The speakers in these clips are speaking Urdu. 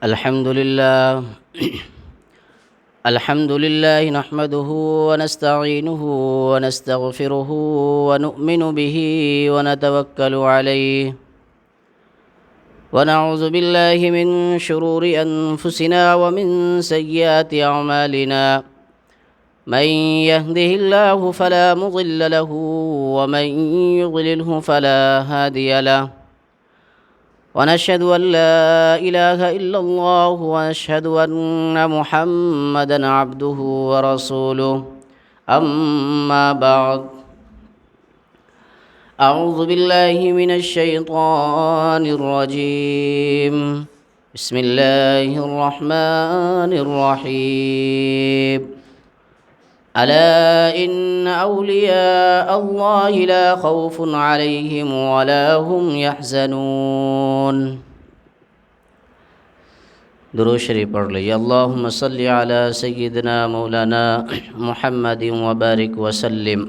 الحمد لله الحمد لله نحمده ونستعينه ونستغفره ونؤمن به ونتوكل عليه ونعوذ بالله من شرور أنفسنا ومن سيئات أعمالنا من يهده الله فلا مضل له ومن يضلله فلا هادي له ونشهد أن لا إله إلا الله ونشهد أن محمدًا عبده ورسوله أما بعد أعوذ بالله من الشيطان الرجيم بسم الله الرحمن الرحيم ألا إن أولياء الله لا خوف عليهم ولا هم يحزنون درود شریف پڑھ لیجیے۔ اللہم صلی علی سیدنا مولانا محمد وبارک وسلم۔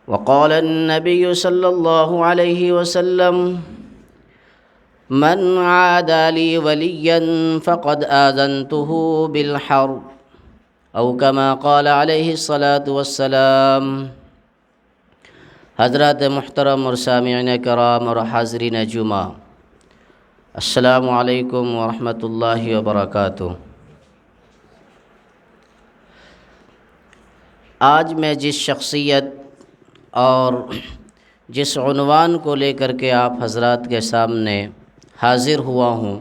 وقال النبی صلی اللہ علیہ وسلم من عادى لي وليا فقد آذنته بالحرب او کما قال علیہ الصلاۃ والسلام۔ حضرات محترم اور سامعین کرام اور حاضرین جمعہ، السلام علیکم ورحمۃ اللہ وبرکاتہ۔ آج میں جس شخصیت اور جس عنوان کو لے کر کے آپ حضرات کے سامنے حاضر ہوا ہوں،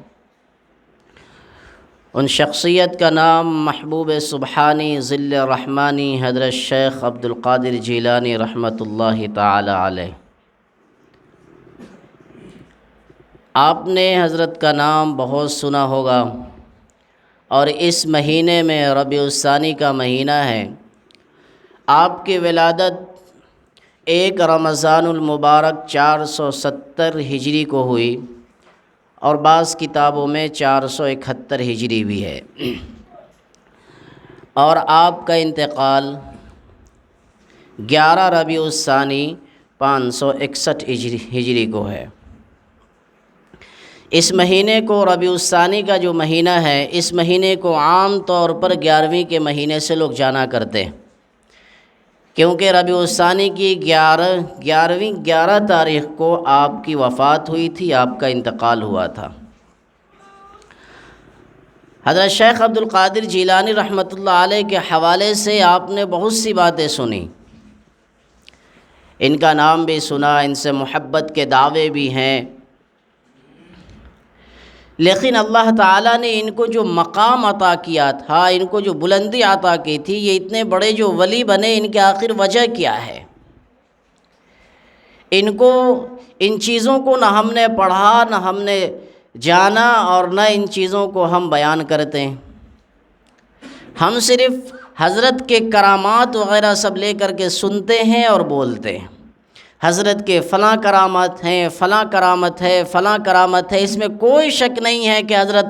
ان شخصیت کا نام محبوب سبحانی ظل رحمانی حضرت شیخ عبدالقادر جیلانی رحمۃ اللہ تعالی علیہ۔ آپ نے حضرت کا نام بہت سنا ہوگا، اور اس مہینے میں ربیع الثانی کا مہینہ ہے۔ آپ کی ولادت 1 رمضان المبارک 470 ہجری کو ہوئی، اور بعض کتابوں میں 471 ہجری بھی ہے، اور آپ کا انتقال 11 ربیع الثانی 561 ہجری کو ہے۔ اس مہینے کو ربیع الثانی کا جو مہینہ ہے، اس مہینے کو عام طور پر 11ویں کے مہینے سے لوگ جانا کرتے ہیں، کیونکہ ربیع الثانی کی 11 تاریخ کو آپ کی وفات ہوئی تھی، آپ کا انتقال ہوا تھا۔ حضرت شیخ عبدالقادر جیلانی رحمۃ اللہ علیہ کے حوالے سے آپ نے بہت سی باتیں سنی، ان کا نام بھی سنا، ان سے محبت کے دعوے بھی ہیں، لیکن اللہ تعالیٰ نے ان کو جو مقام عطا کیا تھا، ان کو جو بلندی عطا کی تھی، یہ اتنے بڑے جو ولی بنے، ان کے آخر وجہ کیا ہے؟ ان چیزوں کو نہ ہم نے پڑھا، نہ ہم نے جانا، اور نہ ان چیزوں کو ہم بیان کرتے ہیں۔ ہم صرف حضرت کے کرامات وغیرہ سب لے کر کے سنتے ہیں اور بولتے ہیں، حضرت کے فلاں کرامات ہیں، فلاں کرامت ہے، فلاں کرامت ہے۔ اس میں کوئی شک نہیں ہے کہ حضرت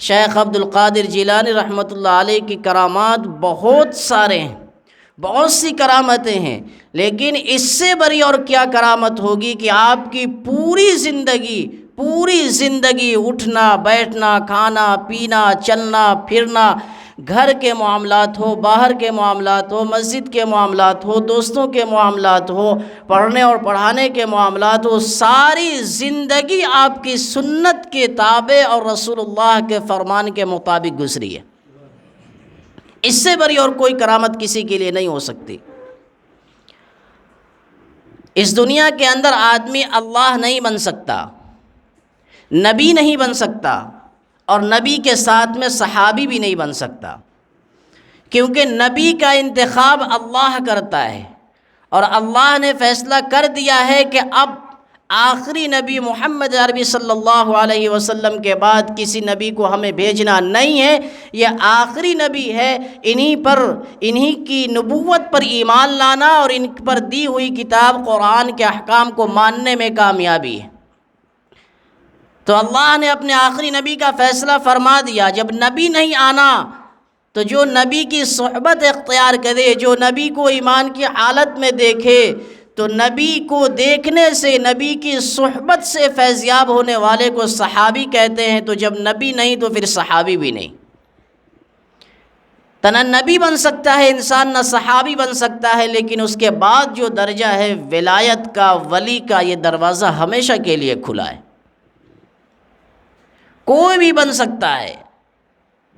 شیخ عبدالقادر جیلانی رحمۃ اللہ علیہ کی کرامات بہت سارے ہیں، بہت سی کرامتیں ہیں، لیکن اس سے بڑی اور کیا کرامت ہوگی کہ آپ کی پوری زندگی اٹھنا بیٹھنا، کھانا پینا، چلنا پھرنا، گھر کے معاملات ہو، باہر کے معاملات ہو، مسجد کے معاملات ہو، دوستوں کے معاملات ہو، پڑھنے اور پڑھانے کے معاملات ہو، ساری زندگی آپ کی سنت کے تابع اور رسول اللہ کے فرمان کے مطابق گزری ہے۔ اس سے بڑی اور کوئی کرامت کسی کے لیے نہیں ہو سکتی۔ اس دنیا کے اندر آدمی اللہ نہیں بن سکتا، نبی نہیں بن سکتا، اور نبی کے ساتھ میں صحابی بھی نہیں بن سکتا، کیونکہ نبی کا انتخاب اللہ کرتا ہے، اور اللہ نے فیصلہ کر دیا ہے کہ اب آخری نبی محمد عربی صلی اللہ علیہ وسلم کے بعد کسی نبی کو ہمیں بھیجنا نہیں ہے، یہ آخری نبی ہے۔ انہی کی نبوت پر ایمان لانا اور ان پر دی ہوئی کتاب قرآن کے احکام کو ماننے میں کامیابی ہے۔ تو اللہ نے اپنے آخری نبی کا فیصلہ فرما دیا، جب نبی نہیں آنا تو جو نبی کی صحبت اختیار کرے، جو نبی کو ایمان کی حالت میں دیکھے، تو نبی کو دیکھنے سے، نبی کی صحبت سے فیضیاب ہونے والے کو صحابی کہتے ہیں، تو جب نبی نہیں تو پھر صحابی بھی نہیں۔ نہ نبی بن سکتا ہے انسان، نہ صحابی بن سکتا ہے، لیکن اس کے بعد جو درجہ ہے ولایت کا، ولی کا، یہ دروازہ ہمیشہ کے لیے کھلا ہے۔ کوئی بھی بن سکتا ہے،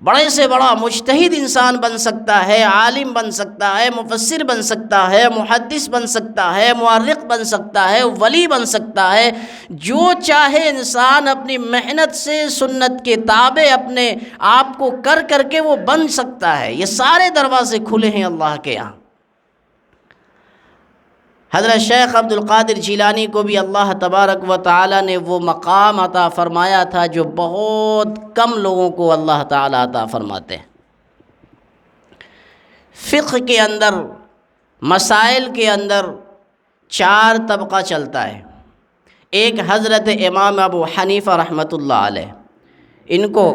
بڑے سے بڑا مجتہد انسان بن سکتا ہے، عالم بن سکتا ہے، مفسر بن سکتا ہے، محدث بن سکتا ہے، مورخ بن سکتا ہے، ولی بن سکتا ہے۔ جو چاہے انسان اپنی محنت سے سنت کے تابع اپنے آپ کو کر کر کے وہ بن سکتا ہے۔ یہ سارے دروازے کھلے ہیں اللہ کے یہاں۔ حضرت شیخ عبد القادر جیلانی کو بھی اللہ تبارک و تعالی نے وہ مقام عطا فرمایا تھا جو بہت کم لوگوں کو اللہ تعالی عطا فرماتے ہیں۔ فقہ کے اندر، مسائل کے اندر 4 طبقہ چلتا ہے۔ ایک حضرت امام ابو حنیفہ رحمۃ اللہ علیہ، ان کو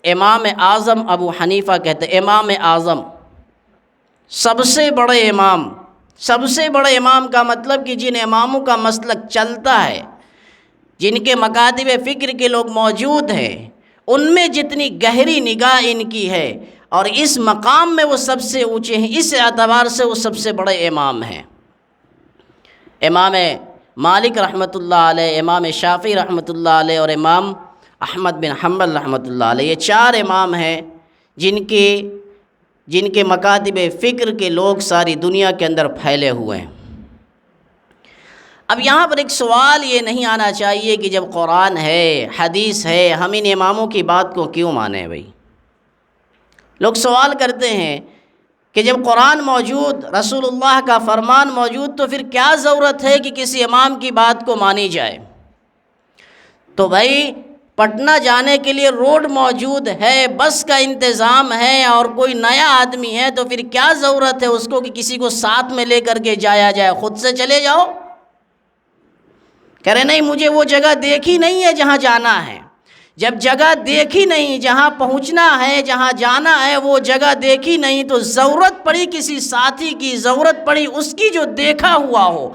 امام اعظم ابو حنیفہ کہتے ہیں۔ امام اعظم، سب سے بڑے امام۔ سب سے بڑے امام کا مطلب کہ جن اماموں کا مسلک چلتا ہے، جن کے مکاتب فکر کے لوگ موجود ہیں، ان میں جتنی گہری نگاہ ان کی ہے اور اس مقام میں وہ سب سے اونچے ہیں، اس اعتبار سے وہ سب سے بڑے امام ہیں۔ امام مالک رحمۃ اللہ علیہ، امام شافعی رحمۃ اللہ علیہ اور امام احمد بن حنبل رحمۃ اللہ علیہ، یہ 4 امام ہیں جن کے مکاتب فکر کے لوگ ساری دنیا کے اندر پھیلے ہوئے ہیں۔ اب یہاں پر ایک سوال یہ نہیں آنا چاہیے کہ جب قرآن ہے، حدیث ہے، ہم ان اماموں کی بات کو کیوں مانیں بھائی؟ لوگ سوال کرتے ہیں کہ جب قرآن موجود، رسول اللہ کا فرمان موجود، تو پھر کیا ضرورت ہے کہ کسی امام کی بات کو مانی جائے؟ تو بھائی پٹنہ جانے کے لیے روڈ موجود ہے، بس کا انتظام ہے، اور کوئی نیا آدمی ہے تو پھر کیا ضرورت ہے اس کو کہ کسی کو ساتھ میں لے کر کے جایا جائے؟ خود سے چلے جاؤ۔ کہہ رہے نہیں، مجھے وہ جگہ دیکھی نہیں ہے جہاں جانا ہے۔ جب جگہ دیکھی نہیں، جہاں پہنچنا ہے، جہاں جانا ہے، وہ جگہ دیکھی نہیں، تو ضرورت پڑی کسی ساتھی کی، ضرورت پڑی اس کی جو دیکھا ہوا ہو،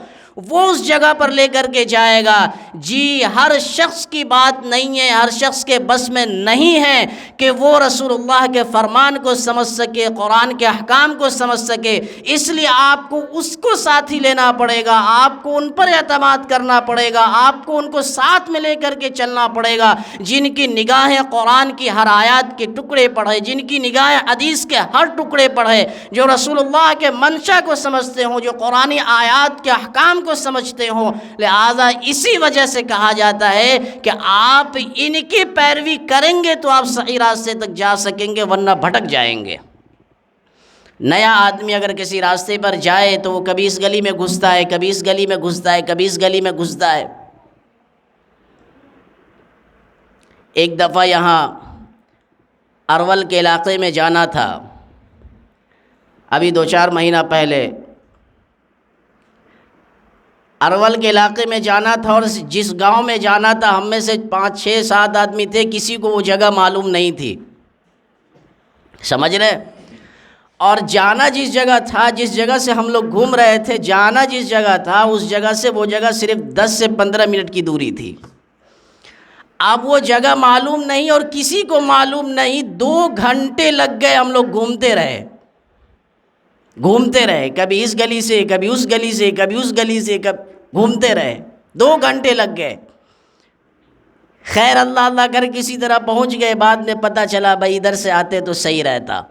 وہ اس جگہ پر لے کر کے جائے گا۔ جی، ہر شخص کی بات نہیں ہے، ہر شخص کے بس میں نہیں ہے کہ وہ رسول اللہ کے فرمان کو سمجھ سکے، قرآن کے احکام کو سمجھ سکے۔ اس لیے آپ کو اس کو ساتھی لینا پڑے گا، آپ کو ان پر اعتماد کرنا پڑے گا، آپ کو ان کو ساتھ میں لے کر کے چلنا پڑے گا، جن کی نگاہیں قرآن کی ہر آیات کے ٹکڑے پڑھے، جن کی نگاہیں حدیث کے ہر ٹکڑے پڑھے، جو رسول اللہ کے منشا کو سمجھتے ہوں، جو قرآنی آیات کے احکام کو سمجھتے ہوں۔ لہذا اسی وجہ سے کہا جاتا ہے کہ آپ ان کی پیروی کریں گے تو آپ صحیح راستے تک جا سکیں گے، ورنہ بھٹک جائیں گے۔ نیا آدمی اگر کسی راستے پر جائے تو وہ کبھی اس گلی میں گھستا ہے، کبھی اس گلی میں گھستا ہے، کبھی اس گلی میں گھستا ہے۔ ایک دفعہ یہاں ارول کے علاقے میں جانا تھا، ابھی 2-4 مہینہ پہلے ارول کے علاقے میں جانا تھا، اور جس گاؤں میں جانا تھا ہم میں سے 5-6-7 آدمی تھے، کسی کو وہ جگہ معلوم نہیں تھی، سمجھ رہے؟ اور جانا جس جگہ تھا، جس جگہ سے ہم لوگ گھوم رہے تھے، جانا جس جگہ تھا، اس جگہ سے وہ جگہ صرف 10 سے 15 منٹ کی دوری تھی۔ اب وہ جگہ معلوم نہیں اور کسی کو معلوم نہیں، 2 گھنٹے لگ گئے، ہم لوگ گھومتے رہے، کبھی اس گلی سے، کبھی اس گلی سے، کبھی اس گلی سے، گھومتے رہے، 2 گھنٹے لگ گئے۔ خیر اللہ اللہ کر کسی طرح پہنچ گئے، بعد میں پتہ چلا بھائی ادھر سے آتے تو صحیح رہتا۔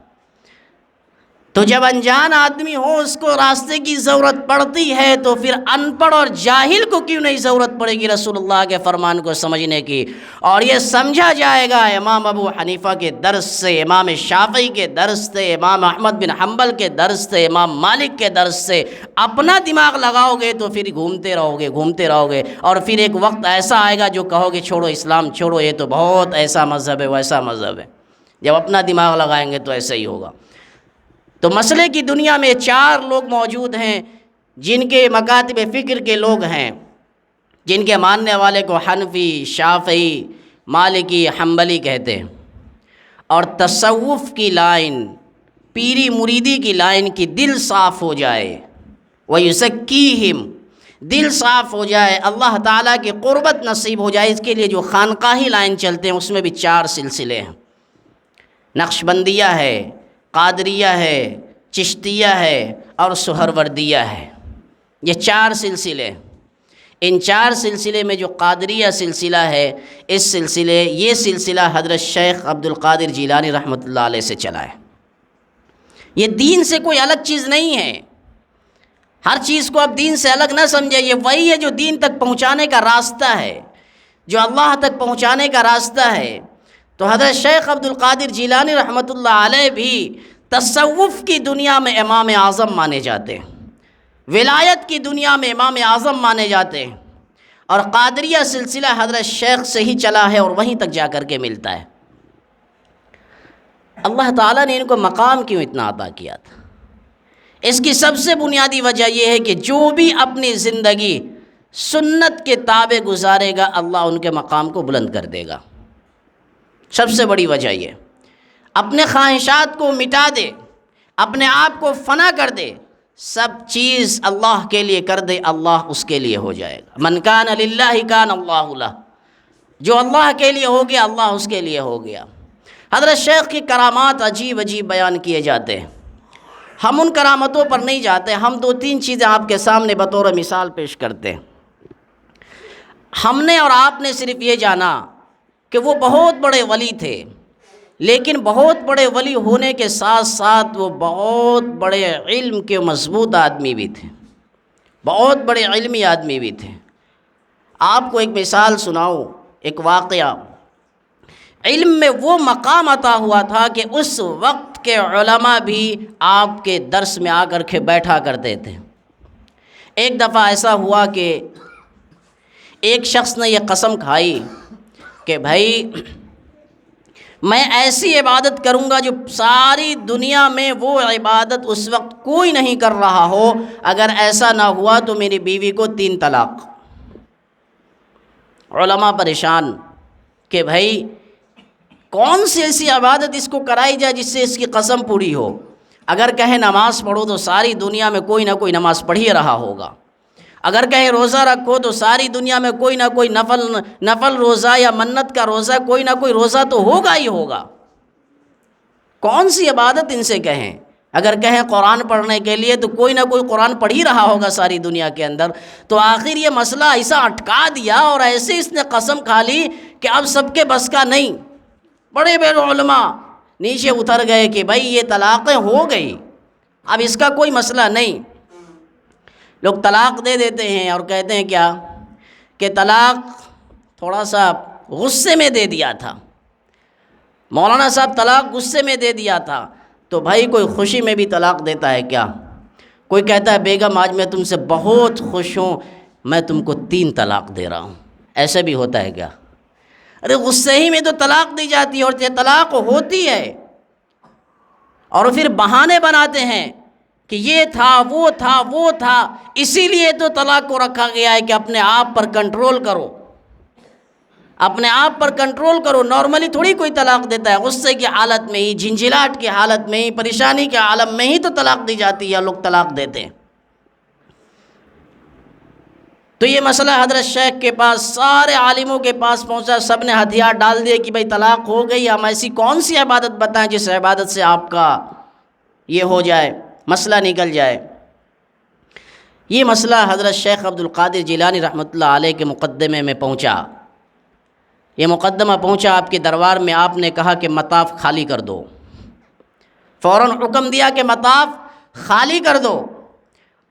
تو جب انجان آدمی ہو، اس کو راستے کی ضرورت پڑتی ہے، تو پھر ان پڑھ اور جاہل کو کیوں نہیں ضرورت پڑے گی رسول اللہ کے فرمان کو سمجھنے کی؟ اور یہ سمجھا جائے گا امام ابو حنیفہ کے درس سے، امام شافعی کے درس سے، امام احمد بن حنبل کے درس سے، امام مالک کے درس سے۔ اپنا دماغ لگاؤ گے تو پھر گھومتے رہو گے، اور پھر ایک وقت ایسا آئے گا جو کہو گے چھوڑو اسلام، چھوڑو، یہ تو بہت ایسا مذہب ہے، ویسا مذہب ہے۔ جب اپنا دماغ لگائیں گے تو ایسا ہی ہوگا۔ تو مسئلے کی دنیا میں 4 لوگ موجود ہیں جن کے مکاتب فکر کے لوگ ہیں، جن کے ماننے والے کو حنفی، شافعی، مالکی، حنبلی کہتے ہیں، اور تصوف کی لائن، پیری مریدی کی لائن کی دل صاف ہو جائے، وَيُزَكِّيهِمْ، دل صاف ہو جائے، اللہ تعالیٰ کی قربت نصیب ہو جائے، اس کے لیے جو خانقاہی لائن چلتے ہیں اس میں بھی 4 سلسلے ہیں، نقشبندیہ ہے، قادریہ ہے، چشتیہ ہے اور سہروردیہ ہے، یہ 4 سلسلے۔ ان 4 سلسلے میں جو قادریہ سلسلہ ہے، یہ سلسلہ حضرت شیخ عبد القادر جیلانی رحمۃ اللہ علیہ سے چلا ہے۔ یہ دین سے کوئی الگ چیز نہیں ہے، ہر چیز کو آپ دین سے الگ نہ سمجھے، یہ وہی ہے جو دین تک پہنچانے کا راستہ ہے، جو اللہ تک پہنچانے کا راستہ ہے۔ تو حضرت شیخ عبد القادر جیلانی رحمۃ اللہ علیہ بھی تصوف کی دنیا میں امام اعظم مانے جاتے ہیں، ولایت کی دنیا میں امام اعظم مانے جاتے ہیں، اور قادریہ سلسلہ حضرت شیخ سے ہی چلا ہے اور وہیں تک جا کر کے ملتا ہے۔ اللہ تعالیٰ نے ان کو مقام کیوں اتنا عطا کیا تھا؟ اس کی سب سے بنیادی وجہ یہ ہے کہ جو بھی اپنی زندگی سنت کے تابع گزارے گا، اللہ ان کے مقام کو بلند کر دے گا۔ سب سے بڑی وجہ یہ، اپنے خواہشات کو مٹا دے، اپنے آپ کو فنا کر دے، سب چیز اللہ کے لیے کر دے، اللہ اس کے لیے ہو جائے گا۔ من کان للہ کان اللہ لہ، جو اللہ کے لیے ہو گیا اللہ اس کے لیے ہو گیا۔ حضرت شیخ کی کرامات عجیب عجیب بیان کیے جاتے ہیں، ہم ان کرامتوں پر نہیں جاتے، ہم 2-3 چیزیں آپ کے سامنے بطور مثال پیش کرتے ہیں۔ ہم نے اور آپ نے صرف یہ جانا کہ وہ بہت بڑے ولی تھے، لیکن بہت بڑے ولی ہونے کے ساتھ ساتھ وہ بہت بڑے علم کے مضبوط آدمی بھی تھے، بہت بڑے علمی آدمی بھی تھے۔ آپ کو ایک مثال سناؤں، ایک واقعہ۔ علم میں وہ مقام عطا ہوا تھا کہ اس وقت کے علماء بھی آپ کے درس میں آ کر کے بیٹھا کرتے تھے۔ ایک دفعہ ایسا ہوا کہ ایک شخص نے یہ قسم کھائی کہ بھائی میں ایسی عبادت کروں گا جو ساری دنیا میں وہ عبادت اس وقت کوئی نہیں کر رہا ہو، اگر ایسا نہ ہوا تو میری بیوی کو 3 طلاق۔ علماء پریشان کہ بھائی کون سی ایسی عبادت اس کو کرائی جائے جس سے اس کی قسم پوری ہو؟ اگر کہے نماز پڑھو تو ساری دنیا میں کوئی نہ کوئی نماز پڑھ ہی رہا ہوگا، اگر کہے روزہ رکھو تو ساری دنیا میں کوئی نہ کوئی نفل روزہ یا منت کا روزہ، کوئی نہ کوئی روزہ تو ہوگا ہی ہوگا۔ کون سی عبادت ان سے کہیں؟ اگر کہیں قرآن پڑھنے کے لیے تو کوئی نہ کوئی قرآن پڑھ ہی رہا ہوگا ساری دنیا کے اندر۔ تو آخر یہ مسئلہ ایسا اٹکا دیا اور ایسے اس نے قسم کھا لی کہ اب سب کے بس کا نہیں۔ بڑے بڑے علماء نیچے اتر گئے کہ بھائی یہ طلاقیں ہو گئی، اب اس کا کوئی مسئلہ نہیں۔ لوگ طلاق دے دیتے ہیں اور کہتے ہیں کیا کہ طلاق تھوڑا سا غصے میں دے دیا تھا، مولانا صاحب طلاق غصے میں دے دیا تھا۔ تو بھائی کوئی خوشی میں بھی طلاق دیتا ہے کیا؟ کوئی کہتا ہے بیگم آج میں تم سے بہت خوش ہوں، میں تم کو 3 طلاق دے رہا ہوں، ایسے بھی ہوتا ہے کیا؟ ارے غصے ہی میں تو طلاق دی جاتی ہے اور طلاق ہوتی ہے، اور پھر بہانے بناتے ہیں کہ یہ تھا وہ تھا وہ تھا، اسی لیے تو طلاق کو رکھا گیا ہے کہ اپنے آپ پر کنٹرول کرو، اپنے آپ پر کنٹرول کرو۔ نارملی تھوڑی کوئی طلاق دیتا ہے، غصے کی حالت میں ہی، جھنجھلاہٹ کی حالت میں ہی، پریشانی کے عالم میں ہی تو طلاق دی جاتی ہے، لوگ طلاق دیتے ہیں۔ تو یہ مسئلہ حضرت شیخ کے پاس، سارے عالموں کے پاس پہنچا، سب نے ہتھیار ڈال دیے کہ بھائی طلاق ہو گئی، ہم ایسی کون سی عبادت بتائیں جس عبادت سے آپ کا یہ ہو جائے، مسئلہ نکل جائے۔ یہ مسئلہ حضرت شیخ عبد القادر جیلانی رحمۃ اللہ علیہ کے مقدمے میں پہنچا، یہ مقدمہ پہنچا آپ کے دربار میں، آپ نے کہا کہ مطاف خالی کر دو، فوراً حکم دیا کہ مطاف خالی کر دو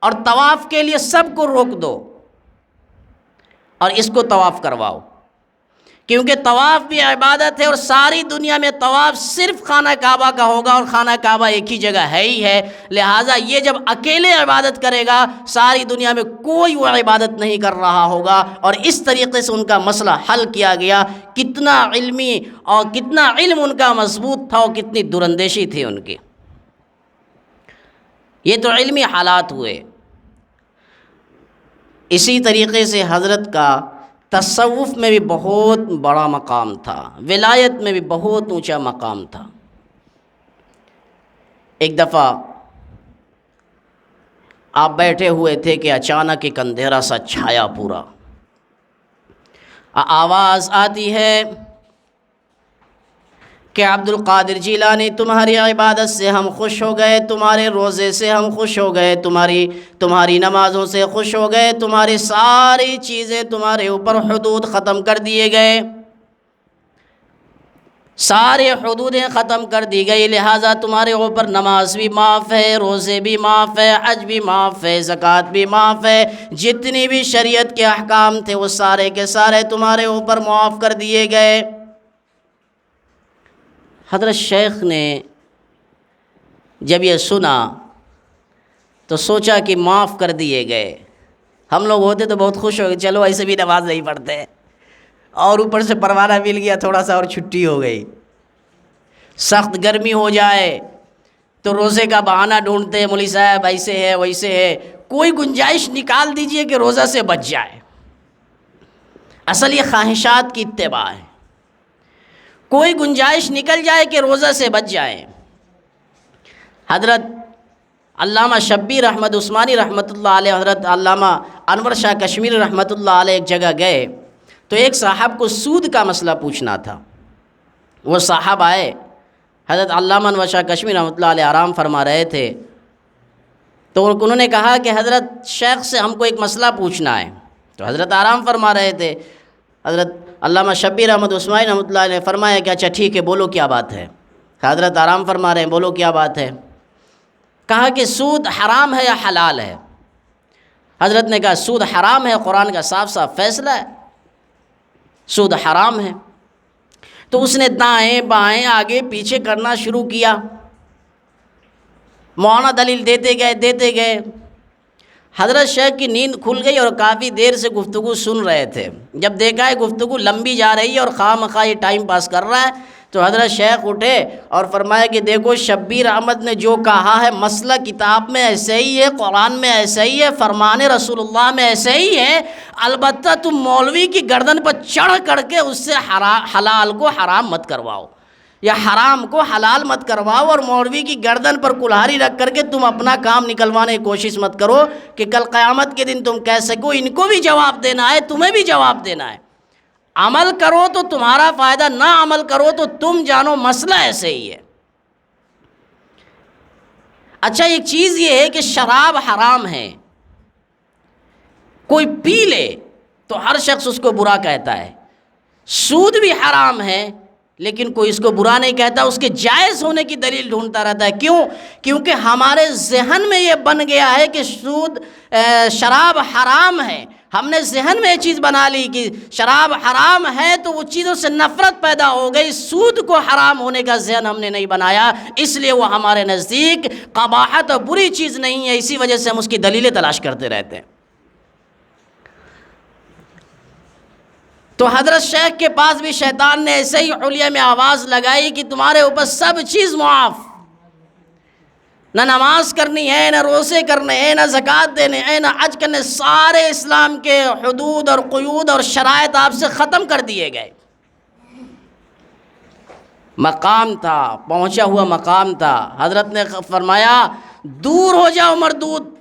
اور طواف کے لیے سب کو روک دو اور اس کو طواف کرواؤ، کیونکہ طواف بھی عبادت ہے اور ساری دنیا میں طواف صرف خانہ کعبہ کا ہوگا اور خانہ کعبہ ایک ہی جگہ ہے ہی ہے، لہٰذا یہ جب اکیلے عبادت کرے گا ساری دنیا میں کوئی وہ عبادت نہیں کر رہا ہوگا۔ اور اس طریقے سے ان کا مسئلہ حل کیا گیا۔ کتنا علمی اور کتنا علم ان کا مضبوط تھا اور کتنی دوراندیشی تھی ان کی۔ یہ تو علمی حالات ہوئے۔ اسی طریقے سے حضرت کا تصوف میں بھی بہت بڑا مقام تھا، ولایت میں بھی بہت اونچا مقام تھا۔ ایک دفعہ آپ بیٹھے ہوئے تھے کہ اچانک ایک اندھیرا سا چھایا پورا، آواز آتی ہے کہ عبد القادر جیلانی تمہاری عبادت سے ہم خوش ہو گئے، تمہارے روزے سے ہم خوش ہو گئے، تمہاری نمازوں سے خوش ہو گئے، تمہاری ساری چیزیں تمہارے اوپر حدود ختم کر دیے گئے، سارے حدودیں ختم کر دی گئی، لہٰذا تمہارے اوپر نماز بھی معاف ہے، روزے بھی معاف ہے، حج بھی معاف ہے، زکوٰۃ بھی معاف ہے، جتنی بھی شریعت کے احکام تھے وہ سارے کے سارے تمہارے اوپر معاف کر دیے گئے۔ حضرت شیخ نے جب یہ سنا تو سوچا کہ معاف کر دیے گئے، ہم لوگ ہوتے تو بہت خوش ہو گئے، چلو ایسے بھی نماز نہیں پڑھتے، اور اوپر سے پروانہ مل گیا، تھوڑا سا اور چھٹی ہو گئی، سخت گرمی ہو جائے تو روزے کا بہانہ ڈھونڈتے ہیں، مولوی صاحب ایسے ہے ویسے ہے، کوئی گنجائش نکال دیجئے کہ روزہ سے بچ جائے۔ اصل یہ خواہشات کی اتباع ہے، کوئی گنجائش نکل جائے کہ روزہ سے بچ جائے۔ حضرت علامہ شبیر احمد عثمانی رحمۃ اللہ علیہ، حضرت علامہ انور شاہ کشمیری رحمۃ اللہ علیہ ایک جگہ گئے تو ایک صاحب کو سود کا مسئلہ پوچھنا تھا، وہ صاحب آئے، حضرت علامہ انور شاہ کشمیری رحمۃ اللہ علیہ آرام فرما رہے تھے، تو انہوں نے کہا کہ حضرت شیخ سے ہم کو ایک مسئلہ پوچھنا ہے، تو حضرت آرام فرما رہے تھے، حضرت علامہ شبیر احمد عثمانی رحمۃ اللہ علیہ نے فرمایا کہ اچھا ٹھیک ہے، بولو کیا بات ہے۔ حضرت آرام فرما رہے ہیں، بولو کیا بات ہے۔ کہا کہ سود حرام ہے یا حلال ہے؟ حضرت نے کہا سود حرام ہے، قرآن کا صاف صاف فیصلہ ہے، سود حرام ہے۔ تو اس نے دائیں بائیں آگے پیچھے کرنا شروع کیا، معاونہ دلیل دیتے گئے۔ حضرت شیخ کی نیند کھل گئی اور کافی دیر سے گفتگو سن رہے تھے، جب دیکھا ہے گفتگو لمبی جا رہی ہے اور خواہ مخواہ یہ ٹائم پاس کر رہا ہے، تو حضرت شیخ اٹھے اور فرمایا کہ دیکھو شبیر احمد نے جو کہا ہے مسئلہ کتاب میں ایسے ہی ہے، قرآن میں ایسے ہی ہے، فرمان رسول اللہ میں ایسے ہی ہے، البتہ تم مولوی کی گردن پر چڑھ کر کے اس سے حلال کو حرام مت کرواؤ، یا حرام کو حلال مت کرواؤ، اور مولوی کی گردن پر کلہاڑی رکھ کر کے تم اپنا کام نکلوانے کی کوشش مت کرو کہ کل قیامت کے دن تم کہہ سکو ان کو بھی جواب دینا ہے، تمہیں بھی جواب دینا ہے۔ عمل کرو تو تمہارا فائدہ، نہ عمل کرو تو تم جانو مسئلہ ایسے ہی ہے۔ اچھا ایک چیز یہ ہے کہ شراب حرام ہے، کوئی پی لے تو ہر شخص اس کو برا کہتا ہے، سود بھی حرام ہے لیکن کوئی اس کو برا نہیں کہتا، اس کے جائز ہونے کی دلیل ڈھونڈتا رہتا ہے۔ کیوں؟ کیونکہ ہمارے ذہن میں یہ بن گیا ہے کہ شراب حرام ہے، ہم نے ذہن میں یہ چیز بنا لی کہ شراب حرام ہے تو وہ چیزوں سے نفرت پیدا ہو گئی، سود کو حرام ہونے کا ذہن ہم نے نہیں بنایا، اس لیے وہ ہمارے نزدیک قباحت اور بری چیز نہیں ہے، اسی وجہ سے ہم اس کی دلیلیں تلاش کرتے رہتے ہیں۔ تو حضرت شیخ کے پاس بھی شیطان نے ایسے ہی حلیہ میں آواز لگائی کہ تمہارے اوپر سب چیز معاف، نہ نماز کرنی ہے، نہ روزے کرنے ہیں، نہ زکوٰۃ دینے ہیں، نہ حج کرنے، سارے اسلام کے حدود اور قیود اور شرائط آپ سے ختم کر دیے گئے۔ مقام تھا، پہنچا ہوا مقام تھا، حضرت نے فرمایا دور ہو جاؤ مردود،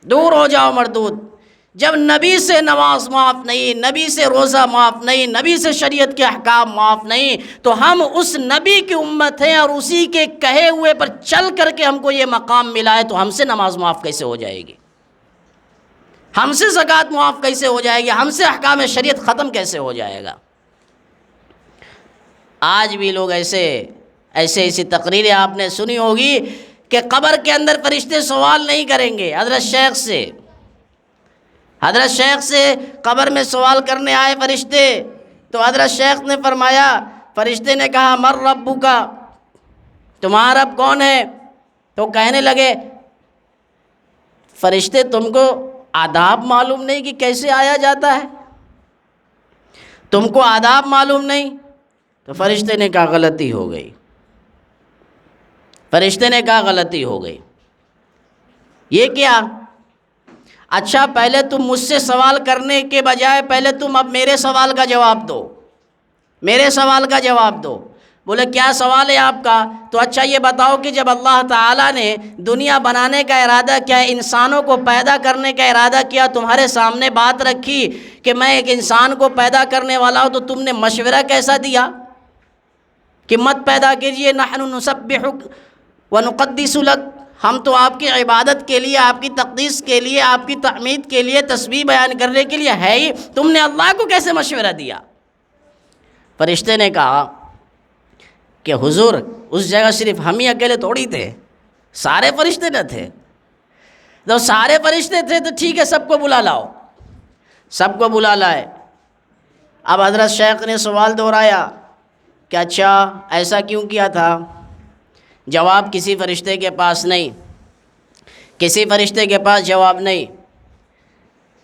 دور ہو جاؤ مردود۔ جب نبی سے نماز معاف نہیں، نبی سے روزہ معاف نہیں، نبی سے شریعت کے احکام معاف نہیں، تو ہم اس نبی کی امت ہیں اور اسی کے کہے ہوئے پر چل کر کے ہم کو یہ مقام ملا ہے، تو ہم سے نماز معاف کیسے ہو جائے گی؟ ہم سے زکوٰۃ معاف کیسے ہو جائے گی؟ ہم سے احکام شریعت ختم کیسے ہو جائے گا؟ آج بھی لوگ ایسی تقریریں آپ نے سنی ہوگی کہ قبر کے اندر فرشتے سوال نہیں کریں گے۔ حضرت شیخ سے قبر میں سوال کرنے آئے فرشتے، تو حضرت شیخ نے فرمایا، فرشتے نے کہا مر ربک، تمہارا رب کون ہے؟ تو کہنے لگے فرشتے تم کو آداب معلوم نہیں کہ کیسے آیا جاتا ہے؟ تم کو آداب معلوم نہیں؟ تو فرشتے نے کہا غلطی ہو گئی، فرشتے نے کہا غلطی ہو گئی۔ یہ کیا؟ اچھا پہلے تم مجھ سے سوال کرنے کے بجائے پہلے تم اب میرے سوال کا جواب دو، میرے سوال کا جواب دو۔ بولے کیا سوال ہے آپ کا؟ تو اچھا یہ بتاؤ کہ جب اللہ تعالیٰ نے دنیا بنانے کا ارادہ کیا، انسانوں کو پیدا کرنے کا ارادہ کیا، تمہارے سامنے بات رکھی کہ میں ایک انسان کو پیدا کرنے والا ہوں، تو تم نے مشورہ کیسا دیا کہ مت پیدا کیجئے؟ نحن نسبحک ونقدس لک، ہم تو آپ کی عبادت کے لیے، آپ کی تقدیس کے لیے، آپ کی تحمید کے لیے، تسبیح بیان کرنے کے لیے ہے ہی، تم نے اللہ کو کیسے مشورہ دیا؟ فرشتے نے کہا کہ حضور اس جگہ صرف ہم ہی اکیلے تھوڑی تھے، سارے فرشتے نہ تھے؟ جب سارے فرشتے تھے تو ٹھیک ہے، سب کو بلا لاؤ۔ سب کو بلا لائے۔ اب حضرت شیخ نے سوال دہرایا کہ اچھا ایسا کیوں کیا تھا؟ جواب کسی فرشتے کے پاس نہیں، کسی فرشتے کے پاس جواب نہیں۔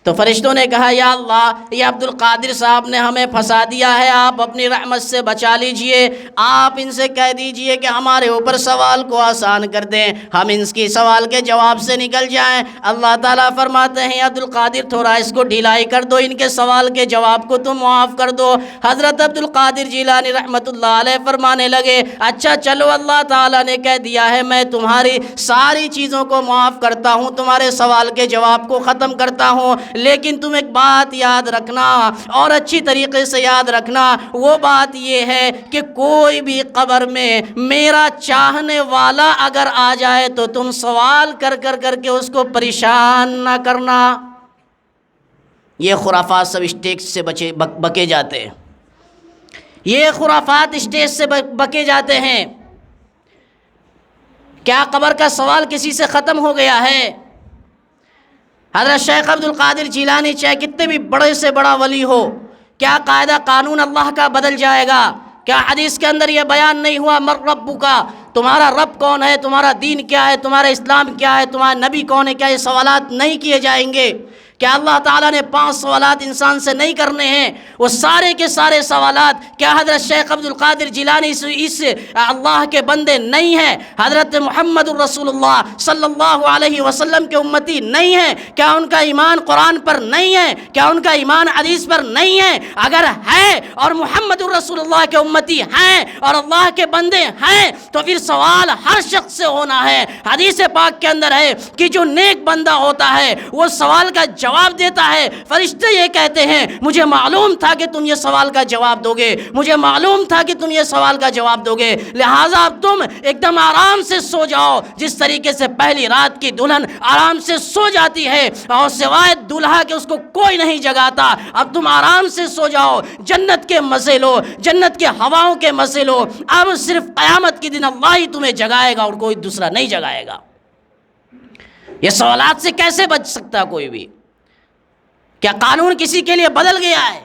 تو فرشتوں نے کہا یا اللہ، یہ عبد القادر صاحب نے ہمیں پھنسا دیا ہے، آپ اپنی رحمت سے بچا لیجئے، آپ ان سے کہہ دیجئے کہ ہمارے اوپر سوال کو آسان کر دیں، ہم ان کی سوال کے جواب سے نکل جائیں۔ اللہ تعالیٰ فرماتے ہیں عبد القادر تھوڑا اس کو ڈھیلائی کر دو، ان کے سوال کے جواب کو تم معاف کر دو۔ حضرت عبد القادر جیلانی رحمۃ اللہ علیہ فرمانے لگے اچھا چلو، اللہ تعالیٰ نے کہہ دیا ہے میں تمہاری ساری چیزوں کو معاف کرتا ہوں، تمہارے سوال کے جواب کو ختم کرتا ہوں، لیکن تم ایک بات یاد رکھنا اور اچھی طریقے سے یاد رکھنا، وہ بات یہ ہے کہ کوئی بھی قبر میں میرا چاہنے والا اگر آ جائے تو تم سوال کر کے اس کو پریشان نہ کرنا۔ یہ خرافات سب اسٹیج سے بکے جاتے ہیں، یہ خرافات اسٹیج سے بکے جاتے ہیں۔ کیا قبر کا سوال کسی سے ختم ہو گیا ہے؟ حضرت شیخ عبد القادر جیلانی چاہے کتنے بھی بڑے سے بڑا ولی ہو، کیا قاعدہ قانون اللہ کا بدل جائے گا؟ کیا حدیث کے اندر یہ بیان نہیں ہوا من ربک، تمہارا رب کون ہے، تمہارا دین کیا ہے، تمہارا اسلام کیا ہے، تمہارا نبی کون ہے؟ کیا یہ سوالات نہیں کیے جائیں گے؟ کیا اللہ تعالیٰ نے 5 سوالات انسان سے نہیں کرنے ہیں؟ وہ سارے کے سارے سوالات کیا حضرت شیخ عبد القادر جیلانی اس اللہ کے بندے نہیں ہیں؟ حضرت محمد الرسول اللہ صلی اللہ علیہ وسلم کے امتی نہیں ہیں؟ کیا ان کا ایمان قرآن پر نہیں ہے؟ کیا ان کا ایمان حدیث پر نہیں ہے؟ اگر ہے اور محمد الرسول اللہ کے امتی ہیں اور اللہ کے بندے ہیں تو پھر سوال ہر شخص سے ہونا ہے۔ حدیث پاک کے اندر ہے کہ جو نیک بندہ ہوتا ہے وہ سوال کا جواب دیتا ہے۔ فرشتے یہ کہتے ہیں مجھے معلوم تھا کہ تم یہ سوال کا جواب دو گے، مجھے معلوم تھا کہ تم یہ سوال کا جواب دو گے، لہٰذا اب تم ایک دم آرام سے سو جاؤ، جس طریقے سے پہلی رات کی دلہن آرام سے سو جاتی ہے اور سوائے دولہا کے اس کو کوئی نہیں جگاتا، اب تم آرام سے سو جاؤ، جنت کے مزے لو، جنت کے ہواؤں کے مزے لو، اب صرف قیامت کے دن اللہ ہی تمہیں جگائے گا اور کوئی دوسرا نہیں جگائے گا۔ یہ سوالات سے کیسے بچ سکتا کوئی بھی؟ کیا قانون کسی کے لیے بدل گیا ہے؟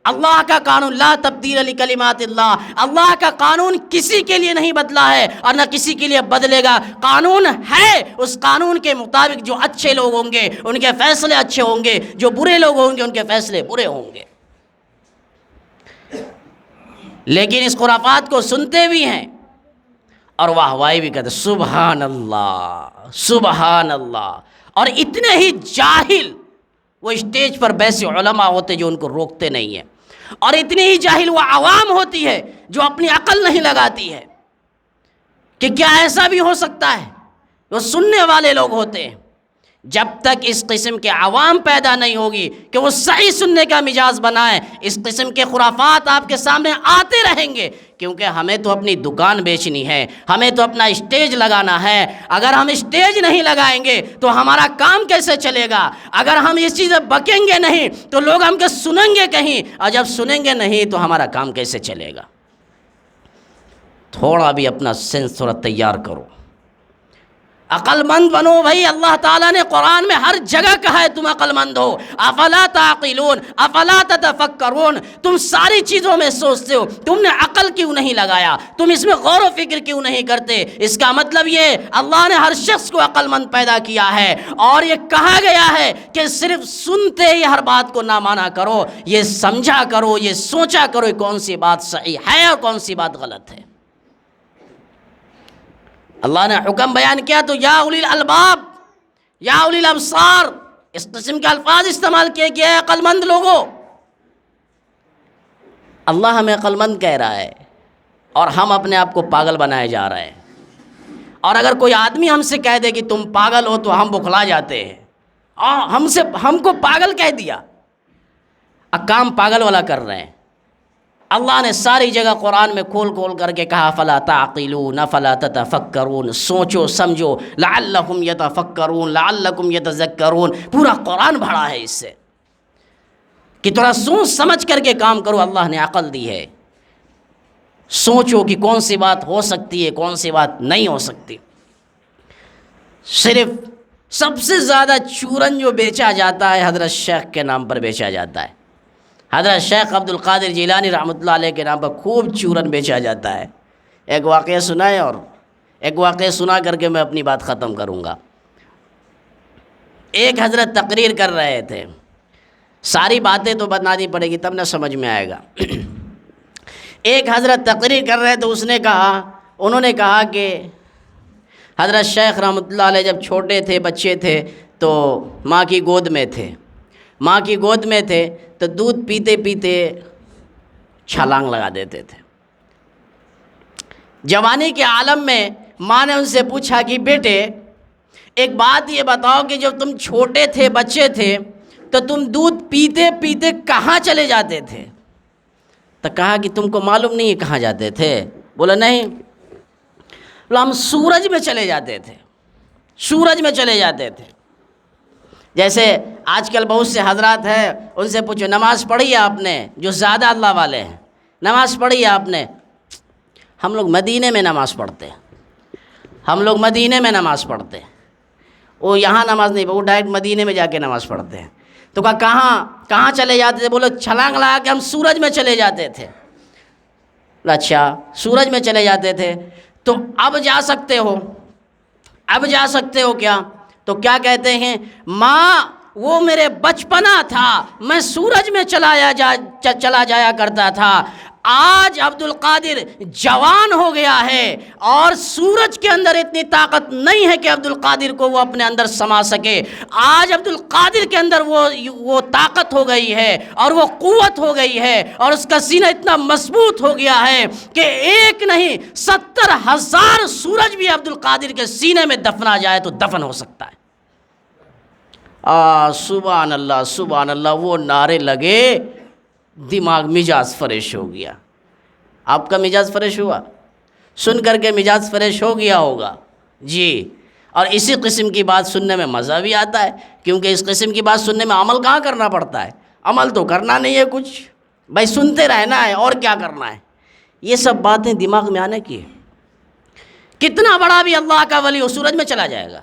اللہ کا قانون لا تبدیل لکلمات اللہ، اللہ کا قانون کسی کے لیے نہیں بدلا ہے اور نہ کسی کے لیے بدلے گا۔ قانون ہے، اس قانون کے مطابق جو اچھے لوگ ہوں گے ان کے فیصلے اچھے ہوں گے، جو برے لوگ ہوں گے ان کے فیصلے برے ہوں گے۔ لیکن اس خرافات کو سنتے بھی ہیں اور واہ واہی بھی کہتے سبحان اللہ سبحان اللہ، اور اتنے ہی جاہل وہ اسٹیج پر ویسے علماء ہوتے جو ان کو روکتے نہیں ہیں، اور اتنی ہی جاہل وہ عوام ہوتی ہے جو اپنی عقل نہیں لگاتی ہے کہ کیا ایسا بھی ہو سکتا ہے۔ وہ سننے والے لوگ ہوتے ہیں۔ جب تک اس قسم کے عوام پیدا نہیں ہوگی کہ وہ صحیح سننے کا مزاج بنائیں، اس قسم کے خرافات آپ کے سامنے آتے رہیں گے، کیونکہ ہمیں تو اپنی دکان بیچنی ہے، ہمیں تو اپنا اسٹیج لگانا ہے۔ اگر ہم اسٹیج نہیں لگائیں گے تو ہمارا کام کیسے چلے گا؟ اگر ہم اس چیزیں بکیں گے نہیں تو لوگ ہم کے سنیں گے کہیں، اور جب سنیں گے نہیں تو ہمارا کام کیسے چلے گا؟ تھوڑا بھی اپنا سینس تھوڑا تیار کرو، عقل مند بنو بھائی۔ اللہ تعالیٰ نے قرآن میں ہر جگہ کہا ہے تم عقل مند ہو، افلا تعقلون افلا تتفکرون، تم ساری چیزوں میں سوچتے ہو، تم نے عقل کیوں نہیں لگایا، تم اس میں غور و فکر کیوں نہیں کرتے؟ اس کا مطلب یہ اللہ نے ہر شخص کو عقل مند پیدا کیا ہے، اور یہ کہا گیا ہے کہ صرف سنتے ہی ہر بات کو نہ مانا کرو، یہ سمجھا کرو، یہ سوچا کرو کون سی بات صحیح ہے اور کون سی بات غلط ہے۔ اللہ نے حکم بیان کیا تو یا اولی الالباب یا اولی الابصار، اس قسم کے الفاظ استعمال کیے کہ اے عقل مند لوگوں۔ اللہ ہمیں عقل مند کہہ رہا ہے، اور ہم اپنے آپ کو پاگل بنائے جا رہے ہیں۔ اور اگر کوئی آدمی ہم سے کہہ دے کہ تم پاگل ہو تو ہم بکھلا جاتے ہیں، ہم کو پاگل کہہ دیا، کام پاگل والا کر رہے ہیں۔ اللہ نے ساری جگہ قرآن میں کھول کھول کر کے کہا فلا تعقلون فلا تتفکرون، سوچو سمجھو، لعلکم یتفکرون لعلکم یتذکرون، پورا قرآن بھرا ہے اس سے کہ تھوڑا سوچ سمجھ کر کے کام کرو۔ اللہ نے عقل دی ہے، سوچو کہ کون سی بات ہو سکتی ہے کون سی بات نہیں ہو سکتی۔ صرف سب سے زیادہ چورن جو بیچا جاتا ہے حضرت شیخ کے نام پر بیچا جاتا ہے۔ حضرت شیخ عبد القادر جیلانی رحمۃ اللہ علیہ کے نام پر خوب چورن بیچا جاتا ہے۔ ایک واقعہ سنائے، اور ایک واقعہ سنا کر کے میں اپنی بات ختم کروں گا۔ ایک حضرت تقریر کر رہے تھے، ساری باتیں تو بتانی پڑے گی تب نہ سمجھ میں آئے گا۔ ایک حضرت تقریر کر رہے تو انہوں نے کہا کہ حضرت شیخ رحمۃ اللہ علیہ جب چھوٹے تھے، بچے تھے، تو ماں کی گود میں تھے تو دودھ پیتے پیتے چھلانگ لگا دیتے تھے۔ جوانی کے عالم میں ماں نے ان سے پوچھا کہ بیٹے ایک بات یہ بتاؤ کہ جب تم چھوٹے تھے، بچے تھے، تو تم دودھ پیتے پیتے کہاں چلے جاتے تھے؟ تو کہا کہ تم کو معلوم نہیں ہے کہاں جاتے تھے؟ بولا نہیں، بولا ہم سورج میں چلے جاتے تھے۔ جیسے آج کل بہت سے حضرات ہیں، ان سے پوچھو نماز پڑھی ہے آپ نے، جو زیادہ اللہ والے ہیں، نماز پڑھی ہے آپ نے؟ ہم لوگ مدینے میں نماز پڑھتے ہیں، وہ یہاں نماز نہیں، وہ ڈائریکٹ مدینے میں جا کے نماز پڑھتے ہیں۔ تو کہاں چلے جاتے تھے؟ بولو چھلانگ لگا کے ہم سورج میں چلے جاتے تھے۔ اچھا سورج میں چلے جاتے تھے، تو اب جا سکتے ہو کیا؟ تو کیا کہتے ہیں؟ ماں وہ میرے بچپنا تھا، میں سورج میں چلا جایا کرتا تھا۔ آج عبد القادر جوان ہو گیا ہے اور سورج کے اندر اتنی طاقت نہیں ہے کہ عبد القادر کو وہ اپنے اندر سما سکے۔ آج عبد القادر کے اندر وہ طاقت ہو گئی ہے اور وہ قوت ہو گئی ہے اور اس کا سینہ اتنا مضبوط ہو گیا ہے کہ ایک نہیں 70,000 سورج بھی عبد القادر کے سینے میں دفنا جائے تو دفن ہو سکتا ہے۔ سبحان اللہ سبحان اللہ، وہ نعرے لگے، دماغ مزاج فریش ہو گیا۔ آپ کا مزاج فریش ہوا؟ سن کر کے مزاج فریش ہو گیا ہوگا جی۔ اور اسی قسم کی بات سننے میں مزہ بھی آتا ہے، کیونکہ اس قسم کی بات سننے میں عمل کہاں کرنا پڑتا ہے؟ عمل تو کرنا نہیں ہے کچھ، بھائی سنتے رہنا ہے اور کیا کرنا ہے۔ یہ سب باتیں دماغ میں آنے کی ہے۔ کتنا بڑا بھی اللہ کا ولی ہو سورج میں چلا جائے گا۔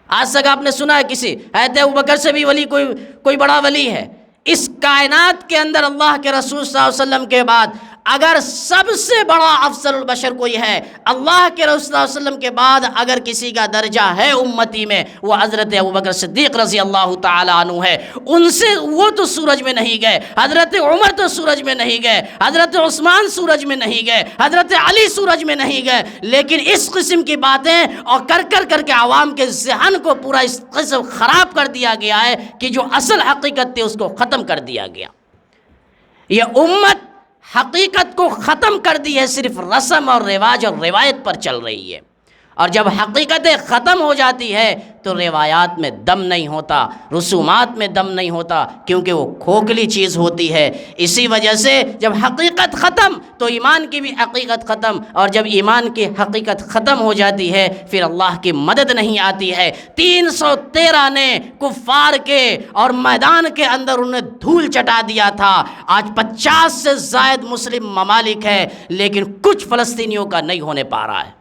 آج تک آپ نے سنا ہے کسی حضرت ابوبکر سے بھی ولی کوئی بڑا ولی ہے؟ اس کائنات کے اندر اللہ کے رسول صلی اللہ علیہ وسلم کے بعد اگر سب سے بڑا افضل البشر کوئی ہے، اللہ کے رسول صلی اللہ علیہ وسلم کے بعد اگر کسی کا درجہ ہے امتی میں، وہ حضرت ابوبکر صدیق رضی اللہ تعالی عنہ ہے۔ ان سے وہ تو سورج میں نہیں گئے، حضرت عمر تو سورج میں نہیں گئے، حضرت عثمان سورج میں نہیں گئے، حضرت علی سورج میں نہیں گئے، لیکن اس قسم کی باتیں اور کر کے عوام کے ذہن کو پورا اس قسم خراب کر دیا گیا ہے کہ جو اصل حقیقت تھی اس کو ختم کر دیا گیا۔ یہ امت حقیقت کو ختم کر دی ہے، صرف رسم اور رواج اور روایت پر چل رہی ہے، اور جب حقیقتیں ختم ہو جاتی ہے تو روایات میں دم نہیں ہوتا، رسومات میں دم نہیں ہوتا، کیونکہ وہ کھوکھلی چیز ہوتی ہے۔ اسی وجہ سے جب حقیقت ختم تو ایمان کی بھی حقیقت ختم، اور جب ایمان کی حقیقت ختم ہو جاتی ہے پھر اللہ کی مدد نہیں آتی ہے۔ 313 نے کفار کے اور میدان کے اندر انہیں دھول چٹا دیا تھا۔ آج 50 سے زائد مسلم ممالک ہیں، لیکن کچھ فلسطینیوں کا نہیں ہونے پا رہا ہے،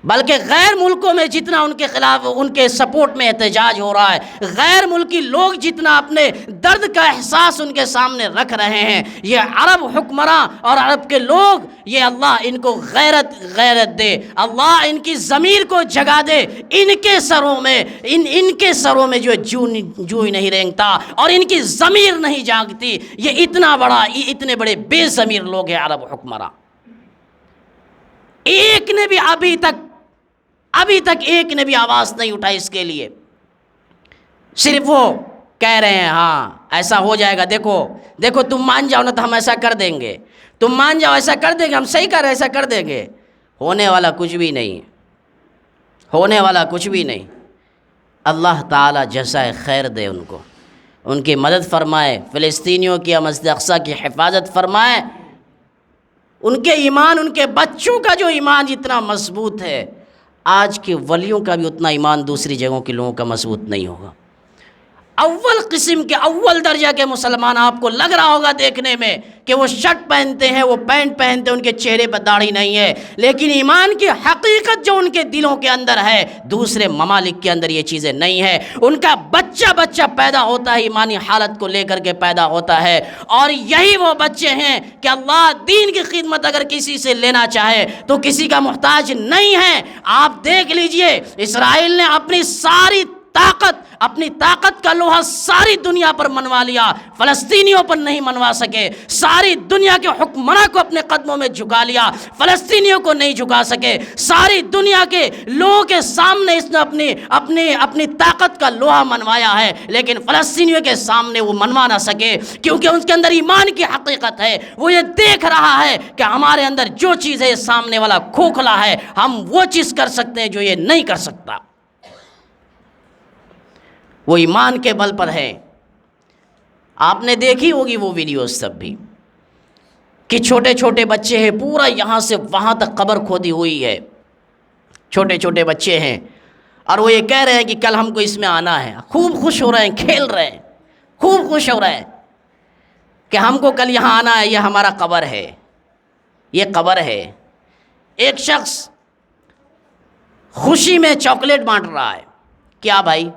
بلکہ غیر ملکوں میں جتنا ان کے خلاف ان کے سپورٹ میں احتجاج ہو رہا ہے، غیر ملکی لوگ جتنا اپنے درد کا احساس ان کے سامنے رکھ رہے ہیں، یہ عرب حکمراں اور عرب کے لوگ، یہ اللہ ان کو غیرت دے، اللہ ان کی ضمیر کو جگا دے۔ ان کے سروں میں جو جوئی نہیں رینگتا اور ان کی ضمیر نہیں جاگتی، یہ اتنے بڑے بے ضمیر لوگ ہیں عرب حکمراں۔ ایک نے بھی ابھی تک ایک نے بھی آواز نہیں اٹھائی اس کے لیے، صرف وہ کہہ رہے ہیں ہاں ایسا ہو جائے گا، دیکھو دیکھو تم مان جاؤ نا تو ہم ایسا کر دیں گے، تم مان جاؤ ایسا کر دیں گے، ہم صحیح کر رہے ایسا کر دیں گے. ہونے والا کچھ بھی نہیں، ہونے والا کچھ بھی نہیں. اللہ تعالیٰ جزائے خیر دے ان کو، ان کی مدد فرمائے، فلسطینیوں کی مسجد اقصیٰ کی حفاظت فرمائے. ان کے ایمان، ان کے بچوں کا جو ایمان جتنا مضبوط ہے، آج کے ولیوں کا بھی اتنا ایمان دوسری جگہوں کے لوگوں کا مضبوط نہیں ہوگا. اول قسم کے اول درجہ کے مسلمان آپ کو لگ رہا ہوگا دیکھنے میں کہ وہ شرٹ پہنتے ہیں، وہ پینٹ پہنتے ہیں، ان کے چہرے پر داڑھی نہیں ہے، لیکن ایمان کی حقیقت جو ان کے دلوں کے اندر ہے دوسرے ممالک کے اندر یہ چیزیں نہیں ہے. ان کا بچہ پیدا ہوتا ہے ایمانی حالت کو لے کر کے پیدا ہوتا ہے، اور یہی وہ بچے ہیں کہ اللہ دین کی خدمت اگر کسی سے لینا چاہے تو کسی کا محتاج نہیں ہے. آپ دیکھ لیجئے اسرائیل نے اپنی طاقت کا لوہا ساری دنیا پر منوا لیا، فلسطینیوں پر نہیں منوا سکے. ساری دنیا کے حکمراں کو اپنے قدموں میں جھکا لیا، فلسطینیوں کو نہیں جھکا سکے. ساری دنیا کے لوگوں کے سامنے اس نے اپنی طاقت کا لوہا منوایا ہے، لیکن فلسطینیوں کے سامنے وہ منوا نہ سکے، کیونکہ اس کے اندر ایمان کی حقیقت ہے. وہ یہ دیکھ رہا ہے کہ ہمارے اندر جو چیز ہے سامنے والا کھوکھلا ہے، ہم وہ چیز کر سکتے ہیں جو یہ نہیں کر سکتا. وہ ایمان کے بل پر ہے. آپ نے دیکھی ہوگی وہ ویڈیوز سب بھی کہ چھوٹے چھوٹے بچے ہیں، پورا یہاں سے وہاں تک قبر کھودی ہوئی ہے، چھوٹے چھوٹے بچے ہیں، اور وہ یہ کہہ رہے ہیں کہ کل ہم کو اس میں آنا ہے. خوب خوش ہو رہے ہیں، کھیل رہے ہیں، خوب خوش ہو رہے ہیں کہ ہم کو کل یہاں آنا ہے، یہ ہمارا قبر ہے، یہ قبر ہے. ایک شخص خوشی میں چاکلیٹ بانٹ رہا ہے. کیا بھائی؟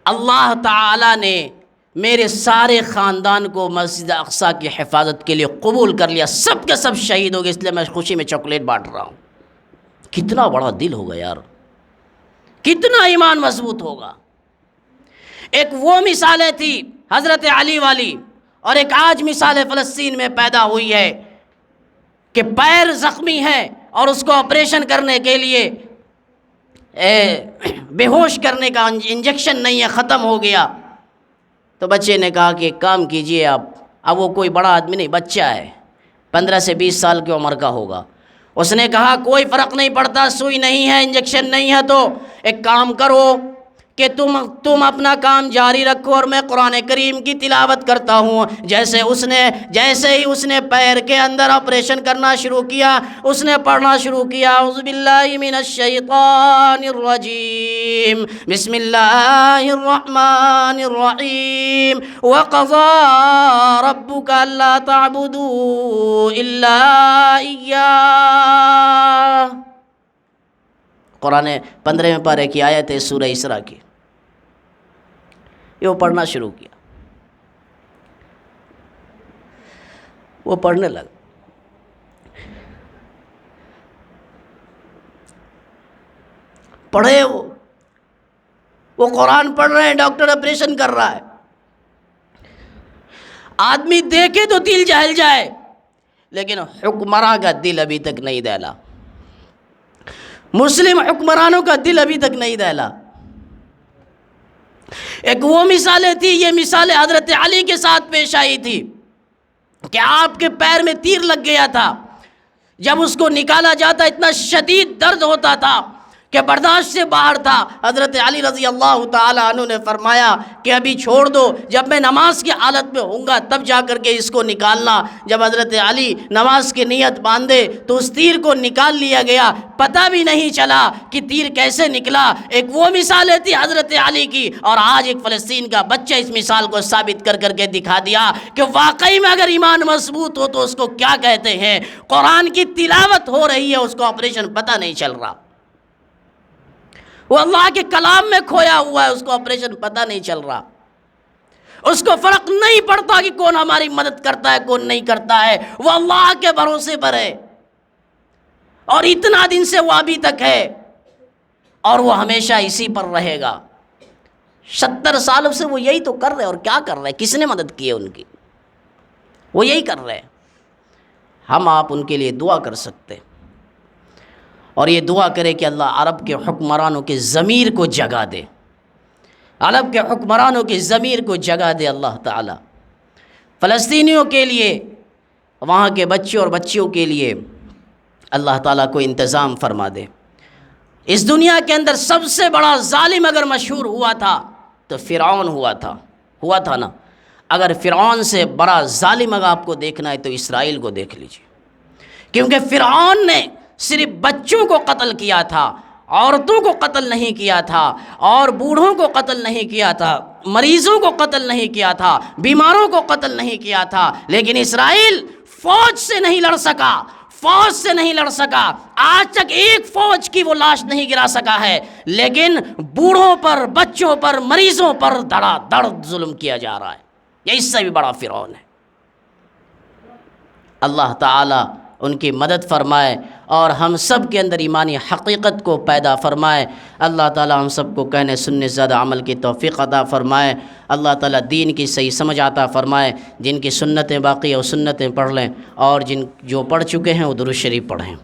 اللہ تعالیٰ نے میرے سارے خاندان کو مسجد اقصیٰ کی حفاظت کے لیے قبول کر لیا، سب کے سب شہید ہو گئے، اس لیے میں خوشی میں چاکلیٹ بانٹ رہا ہوں. کتنا بڑا دل ہوگا یار، کتنا ایمان مضبوط ہوگا. ایک وہ مثالیں تھی حضرت علی والی، اور ایک آج مثال فلسطین میں پیدا ہوئی ہے کہ پیر زخمی ہے اور اس کو آپریشن کرنے کے لیے بے ہوش کرنے کا انجیکشن نہیں ہے، ختم ہو گیا. تو بچے نے کہا کہ ایک کام کیجئے آپ، اب وہ کوئی بڑا آدمی نہیں، بچہ ہے، 15 سے 20 سال کی عمر کا ہوگا. اس نے کہا کوئی فرق نہیں پڑتا، سوئی نہیں ہے، انجیکشن نہیں ہے، تو ایک کام کرو کہ تم اپنا کام جاری رکھو اور میں قرآن کریم کی تلاوت کرتا ہوں. جیسے ہی اس نے پیر کے اندر آپریشن کرنا شروع کیا، اس نے پڑھنا شروع کیا اعوذ باللہ من الشیطان الرجیم بسم اللہ الرحمن الرحیم وقضى ربك الا تعبدوا الا اياه. قرآن 15 پارے کی آیت ہے سورہ اسراء کی. یہ وہ پڑھنا شروع کیا، وہ پڑھنے لگا. پڑھے وہ قرآن پڑھ رہے ہیں، ڈاکٹر آپریشن کر رہا ہے. آدمی دیکھے تو دل جہل جائے، لیکن حکمراں کا دل ابھی تک نہیں دہلا، مسلم حکمرانوں کا دل ابھی تک نہیں دہلا. ایک وہ مثالیں تھی، یہ مثالیں حضرت علی کے ساتھ پیش آئی تھی کہ آپ کے پیر میں تیر لگ گیا تھا، جب اس کو نکالا جاتا اتنا شدید درد ہوتا تھا کہ برداشت سے باہر تھا. حضرت علی رضی اللہ تعالیٰ عنہ نے فرمایا کہ ابھی چھوڑ دو، جب میں نماز کی حالت میں ہوں گا تب جا کر کے اس کو نکالنا. جب حضرت علی نماز کی نیت باندھے تو اس تیر کو نکال لیا گیا، پتہ بھی نہیں چلا کہ تیر کیسے نکلا. ایک وہ مثالیں تھی حضرت علی کی، اور آج ایک فلسطین کا بچہ اس مثال کو ثابت کر کر کے دکھا دیا کہ واقعی میں اگر ایمان مضبوط ہو تو اس کو کیا کہتے ہیں. قرآن کی تلاوت ہو رہی ہے، اس کو آپریشن پتہ نہیں چل رہا، وہ اللہ کے کلام میں کھویا ہوا ہے، اس کو آپریشن پتہ نہیں چل رہا، اس کو فرق نہیں پڑتا کہ کون ہماری مدد کرتا ہے کون نہیں کرتا ہے. وہ اللہ کے بھروسے پر ہے، اور اتنا دن سے وہ ابھی تک ہے، اور وہ ہمیشہ اسی پر رہے گا. 70 سالوں سے وہ یہی تو کر رہے، اور کیا کر رہے؟ کس نے مدد کی ہے ان کی؟ وہ یہی کر رہے. ہم آپ ان کے لیے دعا کر سکتے، اور یہ دعا کرے کہ اللہ عرب کے حکمرانوں کے ضمیر کو جگا دے، عرب کے حکمرانوں کی ضمیر کو جگہ دے اللہ تعالیٰ، فلسطینیوں کے لیے، وہاں کے بچوں اور بچیوں کے لیے اللہ تعالیٰ کو انتظام فرما دے۔ اس دنیا کے اندر سب سے بڑا ظالم اگر مشہور ہوا تھا تو فرعون ہوا تھا نا۔ اگر فرعون سے بڑا ظالم اگر آپ کو دیکھنا ہے تو اسرائیل کو دیکھ لیجیے، کیونکہ فرعون نے صرف بچوں کو قتل کیا تھا، عورتوں کو قتل نہیں کیا تھا، اور بوڑھوں کو قتل نہیں کیا تھا، مریضوں کو قتل نہیں کیا تھا، بیماروں کو قتل نہیں کیا تھا، لیکن اسرائیل فوج سے نہیں لڑ سکا، آج تک ایک فوج کی وہ لاش نہیں گرا سکا ہے، لیکن بوڑھوں پر، بچوں پر، مریضوں پر دھڑا دھڑ ظلم کیا جا رہا ہے۔ یہ اس سے بھی بڑا فرعون ہے۔ اللہ تعالیٰ ان کی مدد فرمائے اور ہم سب کے اندر ایمانی حقیقت کو پیدا فرمائے۔ اللہ تعالیٰ ہم سب کو کہنے سننے زیادہ عمل کی توفیق عطا فرمائے۔ اللہ تعالیٰ دین کی صحیح سمجھ عطا فرمائے۔ جن کی سنتیں باقی ہیں وہ سنتیں پڑھ لیں، اور جو پڑھ چکے ہیں وہ درود شریف پڑھیں۔